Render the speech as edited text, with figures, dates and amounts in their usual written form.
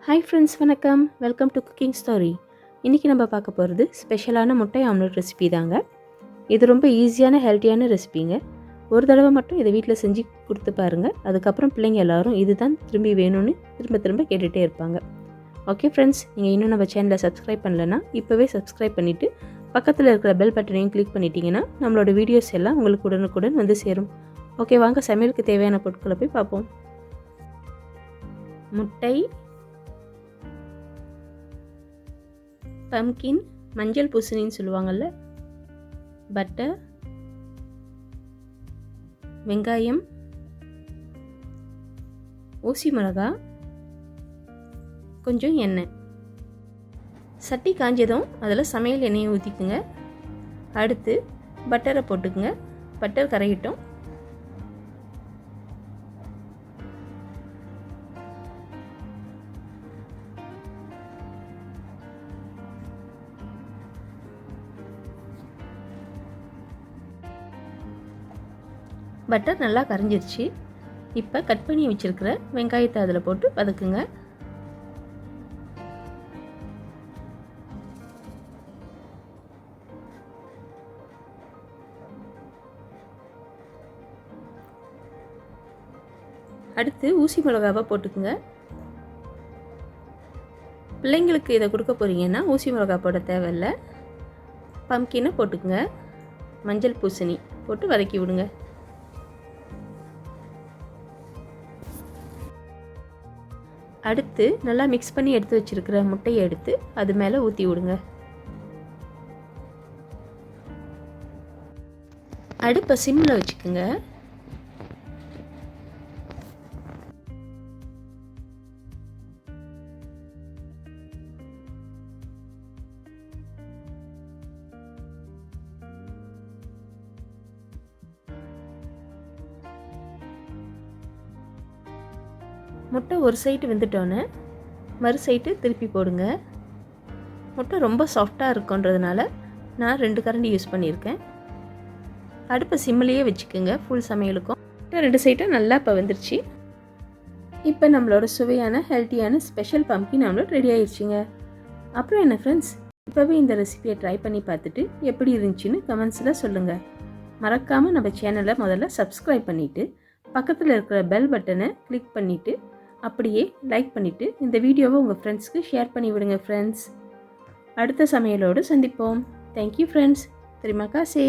Hi friends, வணக்கம். Welcome to cooking story. இன்றைக்கி நம்ம பார்க்க போகிறது ஸ்பெஷலான முட்டை ஆம்லெட் ரெசிபி தாங்க. இது ரொம்ப ஈஸியான ஹெல்த்தியான ரெசிபிங்க. ஒரு தடவை மட்டும் இதை வீட்டில் செஞ்சு கொடுத்து பாருங்கள். அதுக்கப்புறம் பிள்ளைங்க எல்லோரும் இது தான் திரும்பி வேணும்னு திரும்ப திரும்ப கேட்டுகிட்டே இருப்பாங்க. ஓகே ஃப்ரெண்ட்ஸ், நீங்கள் இன்னும் நம்ம சேனலை சப்ஸ்கிரைப் பண்ணலைன்னா இப்போவே சப்ஸ்கிரைப் பண்ணிவிட்டு பக்கத்தில் இருக்கிற பெல் பட்டனையும் கிளிக் பண்ணிட்டீங்கன்னா நம்மளோட வீடியோஸ் எல்லாம் உங்களுக்கு உடனுக்குடன் வந்து சேரும். ஓகே, வாங்க சமையலுக்கு தேவையான பொருட்களை போய் பார்ப்போம். முட்டை, பம்கின், மஞ்சள் பூசணின்னு சொல்லுவாங்கள்ல, பட்டர், வெங்காயம், ஊசி மிளகா, கொஞ்சம் எண்ணெய். சட்டி காஞ்சதும் அதில் சமையல் எண்ணெயை ஊற்றிக்குங்க. அடுத்து பட்டரை போட்டுக்குங்க. பட்டர் கரையிட்டும். பட்டர் நல்லா கரைஞ்சிருச்சு. இப்போ கட் பண்ணி வச்சுருக்கிற வெங்காயத்தை அதில் போட்டு வதக்குங்க. அடுத்து ஊசி மிளகாவை போட்டுக்குங்க. பிள்ளைங்களுக்கு இதை கொடுக்க போகிறீங்கன்னா ஊசி மிளகா போட தேவையில்லை. பம்கினை போட்டுக்குங்க. மஞ்சள் பூசணி போட்டு வதக்கி விடுங்க. அடுத்து நல்லா மிக்ஸ் பண்ணி எடுத்து வச்சுருக்கிற முட்டையை எடுத்து அது மேலே ஊற்றி விடுங்க. அடுப்பை சிம்மில் வச்சுக்கோங்க. முட்டை ஒரு சைடு வெந்துட்டோன்னே மறு சைடு திருப்பி போடுங்க. முட்டை ரொம்ப சாஃப்டாக இருக்குன்றதுனால நான் 2 கரண்டி யூஸ் பண்ணியிருக்கேன். அடுப்பை சிம்மிலேயே வச்சுக்கோங்க. ஃபுல் சமையலுக்கும் 2 சைடும் நல்லா இப்போ வந்துருச்சு. இப்போ நம்மளோட சுவையான ஹெல்த்தியான ஸ்பெஷல் பம்கின் ஆம்லெட் ரெடி ஆயிடுச்சுங்க. அப்புறம் என்ன ஃப்ரெண்ட்ஸ், இப்போவே இந்த ரெசிபியை ட்ரை பண்ணி பார்த்துட்டு எப்படி இருந்துச்சுன்னு கமெண்ட்ஸில் சொல்லுங்கள். மறக்காமல் நம்ம சேனலை முதல்ல சப்ஸ்கிரைப் பண்ணிவிட்டு பக்கத்தில் இருக்கிற பெல் பட்டனை கிளிக் பண்ணிவிட்டு அப்படியே லைக் பண்ணிவிட்டு இந்த வீடியோவை உங்கள் ஃப்ரெண்ட்ஸ்க்கு ஷேர் பண்ணி விடுங்க ஃப்ரெண்ட்ஸ். அடுத்த சமையலோடு சந்திப்போம். Thank you friends. தெரியுமா காசே.